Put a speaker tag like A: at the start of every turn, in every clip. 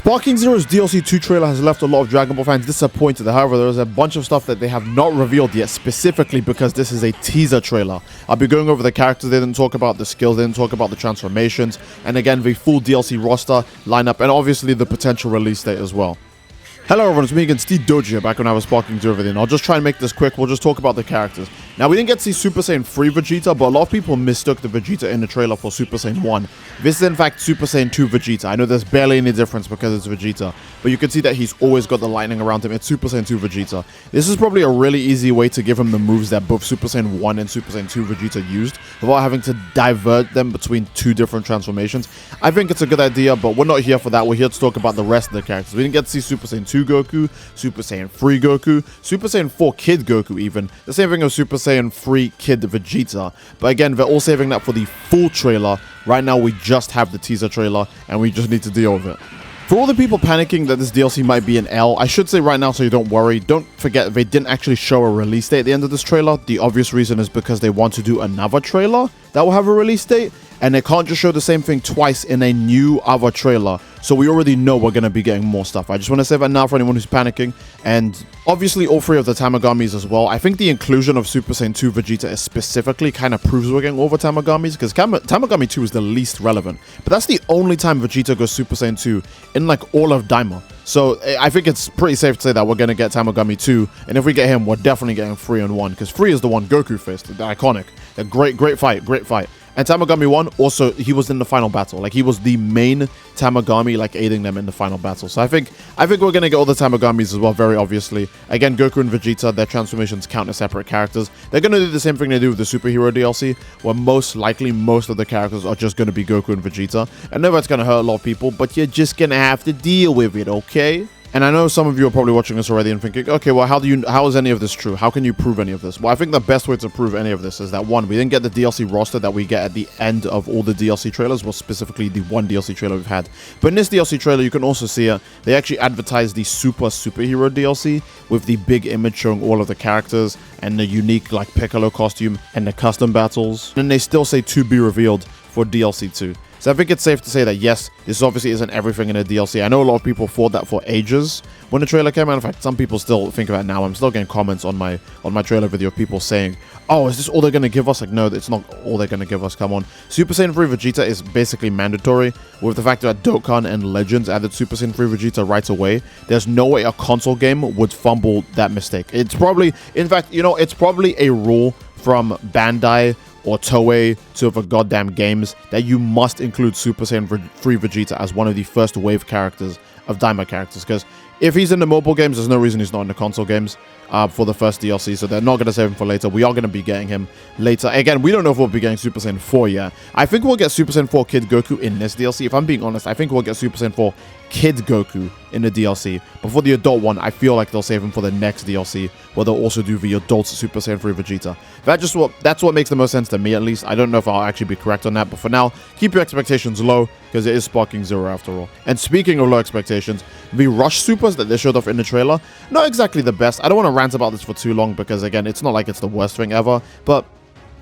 A: Sparking Zero's DLC 2 trailer has left a lot of Dragon Ball fans disappointed. However, there is a bunch of stuff that they have not revealed yet, specifically because this is a teaser trailer. I'll be going over the characters they didn't talk about, the skills they didn't talk about, the transformations, and again, the full DLC roster, lineup, and obviously the potential release date as well. Hello everyone, it's me again, Steedoj here, back when I was Sparking Zero Video. I'll just try and make this quick, we'll just talk about the characters. Now, we didn't get to see Super Saiyan 3 Vegeta, but a lot of people mistook the Vegeta in the trailer for Super Saiyan 1. This is in fact Super Saiyan 2 Vegeta. I know there's barely any difference because it's Vegeta, but you can see that he's always got the lightning around him. It's Super Saiyan 2 Vegeta. This is probably a really easy way to give him the moves that both Super Saiyan 1 and Super Saiyan 2 Vegeta used, without having to divert them between two different transformations. I think it's a good idea, but we're not here for that. We're here to talk about the rest of the characters. We didn't get to see Super Saiyan 2 Goku, Super Saiyan 3 Goku, Super Saiyan 4 Kid Goku even. The same thing as Super Saiyan 3 Kid Vegeta. But again, they're all saving that for the full trailer. Right now, we just have the teaser trailer, and we just need to deal with it. For all the people panicking that this DLC might be an L, I should say right now so you don't worry, don't forget they didn't actually show a release date at the end of this trailer. The obvious reason is because they want to do another trailer that will have a release date, and they can't just show the same thing twice in a new other trailer. So we already know we're going to be getting more stuff. I just want to say that now for anyone who's panicking. And obviously all three of the Tamagamis as well. I think the inclusion of Super Saiyan 2 Vegeta is specifically kind of proves we're getting all the Tamagamis, because Tamagami 2 is the least relevant. But that's the only time Vegeta goes Super Saiyan 2 in like all of DAIMA. So I think it's pretty safe to say that we're going to get Tamagami 2. And if we get him, we're definitely getting 3 and 1. Because 3 is the one Goku faced. The iconic. A great fight. And Tamagami 1, also, he was in the final battle. Like, he was the main Tamagami, like, aiding them in the final battle. So I think we're going to get all the Tamagamis as well, very obviously. Again, Goku and Vegeta, their transformations count as separate characters. They're going to do the same thing they do with the Superhero DLC, where most likely, most of the characters are just going to be Goku and Vegeta. I know that's going to hurt a lot of people, but you're just going to have to deal with it, okay? And I know some of you are probably watching this already and thinking, okay, well, how is any of this true? How can you prove any of this? Well, I think the best way to prove any of this is that, one, we didn't get the DLC roster that we get at the end of all the DLC trailers, well, specifically the one DLC trailer we've had. But in this DLC trailer, you can also see it. They actually advertised the Superhero DLC with the big image showing all of the characters and the unique, like, Piccolo costume and the custom battles. And they still say to be revealed for DLC 2. So I think it's safe to say that, yes, this obviously isn't everything in a DLC. I know a lot of people thought that for ages when the trailer came out. In fact, some people still think of it now. I'm still getting comments on my trailer video of people saying, oh, is this all they're going to give us? Like, no, it's not all they're going to give us. Come on. Super Saiyan 3 Vegeta is basically mandatory. With the fact that Dokkan and Legends added Super Saiyan 3 Vegeta right away, there's no way a console game would fumble that mistake. It's probably, in fact, you know, it's probably a rule from Bandai or Toei to other goddamn games that you must include Super Saiyan 3 Vegeta as one of the first wave characters of DAIMA characters, because if he's in the mobile games, there's no reason he's not in the console games for the first DLC, so they're not going to save him for later. We are going to be getting him later. Again, we don't know if we'll be getting Super Saiyan 4 yet. I think we'll get Super Saiyan 4 Kid Goku in this DLC. If I'm being honest, I think we'll get Super Saiyan 4 Kid Goku in the DLC. But for the adult one, I feel like they'll save him for the next DLC, where they'll also do the adult Super Saiyan 3 Vegeta. That's what makes the most sense to me, at least. I don't know if I'll actually be correct on that, but for now, keep your expectations low, because it is Sparking Zero after all. And speaking of low expectations, the Rush Supers that they showed off in the trailer, not exactly the best. I don't want to rant about this for too long, because again, it's not like it's the worst thing ever, but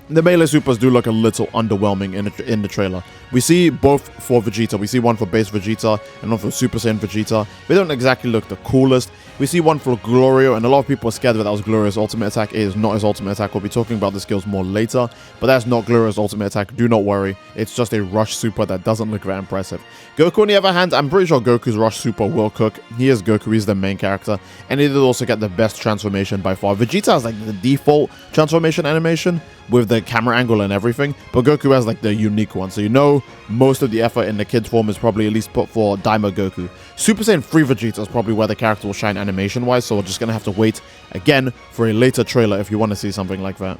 A: the melee supers do look a little underwhelming in the trailer. We see both for Vegeta. We see one for base Vegeta and one for Super Saiyan Vegeta. They don't exactly look the coolest. We see one for Glorio, and a lot of people are scared that was Glorio's ultimate attack. It is not his ultimate attack. We'll be talking about the skills more later, but that's not Glorio's ultimate attack. Do not worry. It's just a Rush Super that doesn't look that impressive. Goku, on the other hand, I'm pretty sure Goku's Rush Super will cook. He is Goku. He's the main character, and he did also get the best transformation by far. Vegeta has like the default transformation animation with the camera angle and everything, but Goku has like the unique one, so you know most of the effort in the kid's form is probably at least put for DAIMA Goku. Super Saiyan 3 Vegeta is probably where the character will shine animation wise, so we're just gonna have to wait again for a later trailer if you want to see something like that.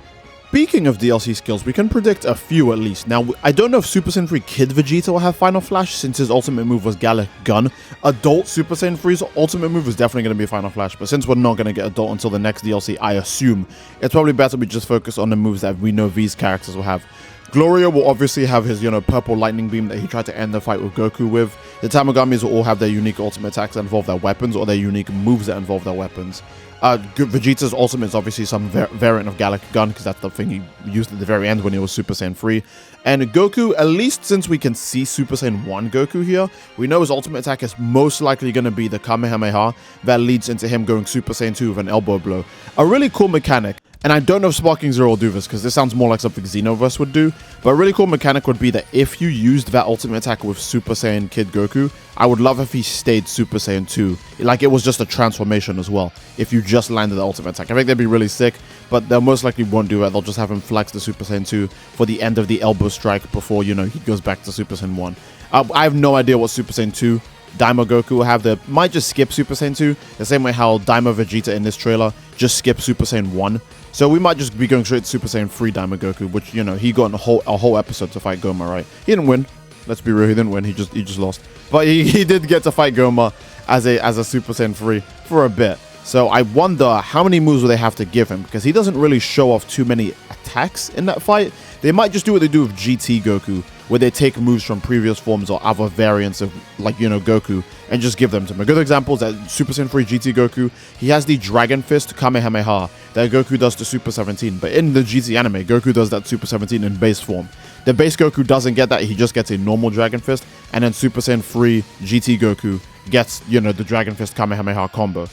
A: Speaking of DLC skills, we can predict a few at least. Now, I don't know if Super Saiyan 3 Kid Vegeta will have Final Flash, since his ultimate move was Gallic Gun. Adult Super Saiyan 3's ultimate move is definitely going to be Final Flash, but since we're not going to get Adult until the next DLC, I assume it's probably better we just focus on the moves that we know these characters will have. Gloria will obviously have his, purple lightning beam that he tried to end the fight with Goku with. The Tamagamis will all have their unique ultimate attacks that involve their weapons, or their unique moves that involve their weapons. Vegeta's ultimate is obviously some variant of Galactic Gun, because that's the thing he used at the very end when he was Super Saiyan 3. And Goku, at least since we can see Super Saiyan 1 Goku here, we know his ultimate attack is most likely going to be the Kamehameha that leads into him going Super Saiyan 2 with an elbow blow. A really cool mechanic. And I don't know if Sparking Zero will do this, because this sounds more like something Xenoverse would do. But a really cool mechanic would be that if you used that ultimate attack with Super Saiyan Kid Goku, I would love if he stayed Super Saiyan 2. Like it was just a transformation as well, if you just landed the ultimate attack. I think that'd be really sick, but they most likely won't do it. They'll just have him flex the Super Saiyan 2 for the end of the elbow strike before, he goes back to Super Saiyan 1. I have no idea what Super Saiyan 2 DAIMA Goku will have. They might just skip Super Saiyan 2, the same way how DAIMA Vegeta in this trailer just skipped Super Saiyan 1. So we might just be going straight to Super Saiyan 3 DAIMA Goku, which, he got a whole episode to fight Goma, right? He didn't win. Let's be real, he didn't win. He just lost. But he did get to fight Goma as a Super Saiyan 3 for a bit. So I wonder how many moves will they have to give him, because he doesn't really show off too many attacks in that fight. They might just do what they do with GT Goku, where they take moves from previous forms or other variants of, Goku, and just give them to him. A good example is that Super Saiyan 3 GT Goku, he has the Dragon Fist Kamehameha that Goku does to Super 17. But in the GT anime, Goku does that Super 17 in base form. The base Goku doesn't get that, he just gets a normal Dragon Fist, and then Super Saiyan 3 GT Goku gets, the Dragon Fist Kamehameha combo.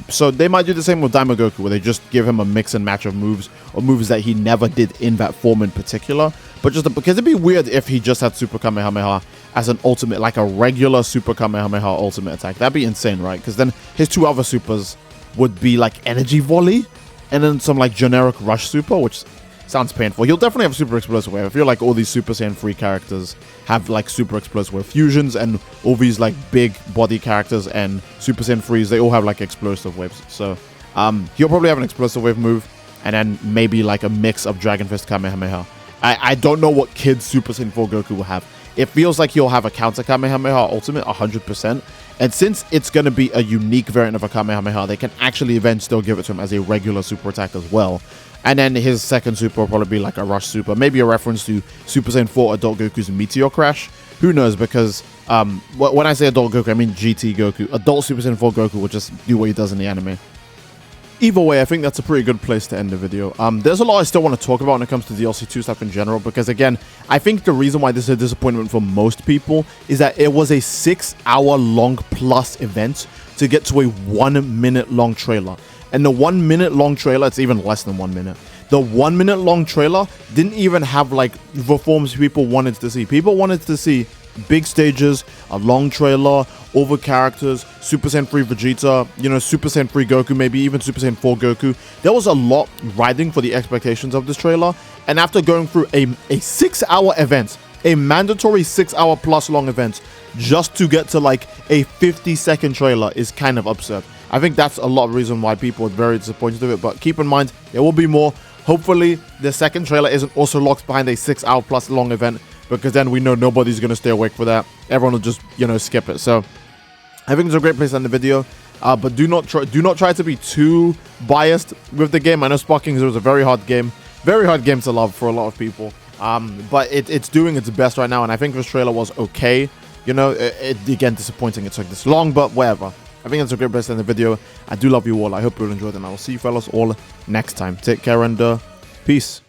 A: So they might do the same with DAIMA Goku, where they just give him a mix and match of moves, or moves that he never did in that form in particular. But because it'd be weird if he just had Super Kamehameha as an ultimate, like a regular Super Kamehameha ultimate attack. That'd be insane, right? Because then his two other supers would be like Energy Volley, and then some like generic Rush Super, which sounds painful. He'll definitely have Super Explosive Wave. I feel like all these Super Saiyan 3 characters have like Super Explosive Wave fusions, and all these like big body characters and Super Saiyan 3s, they all have like explosive waves. So he'll probably have an explosive wave move, and then maybe like a mix of Dragon Fist Kamehameha. I don't know what Kid Super Saiyan 4 Goku will have. It feels like he'll have a counter Kamehameha ultimate 100%. And since it's going to be a unique variant of a Kamehameha, they can actually eventually still give it to him as a regular super attack as well. And then his second super will probably be like a Rush Super. Maybe a reference to Super Saiyan 4 Adult Goku's Meteor Crash. Who knows? Because when I say Adult Goku, I mean GT Goku. Adult Super Saiyan 4 Goku will just do what he does in the anime. Either way, I think that's a pretty good place to end the video. There's a lot I still want to talk about when it comes to DLC 2 stuff in general, because again, I think the reason why this is a disappointment for most people is that it was a 6-hour-long plus event to get to a 1-minute-long trailer. And the 1-minute-long trailer, it's even less than 1 minute. The 1-minute-long trailer didn't even have like the forms people wanted to see. People wanted to see big stages, a long trailer, all the characters, Super Saiyan 3 Vegeta, Super Saiyan 3 Goku, maybe even Super Saiyan 4 Goku. There was a lot riding for the expectations of this trailer, and after going through a 6-hour event, a mandatory 6-hour plus long event, just to get to like a 50-second trailer is kind of absurd. I think that's a lot of reason why people are very disappointed with it, but keep in mind, there will be more. Hopefully, the second trailer isn't also locked behind a 6-hour plus long event, because then we know nobody's going to stay awake for that. Everyone will just, skip it. So I think it's a great place to end the video. But do not try to be too biased with the game. I know Sparking Zero is a very hard game to love for a lot of people. But it's doing its best right now, and I think this trailer was okay. Again, disappointing it took this long, but whatever. I think that's a great place to end the video. I do love you all. I hope you all enjoyed, and I will see you fellas all next time. Take care and peace.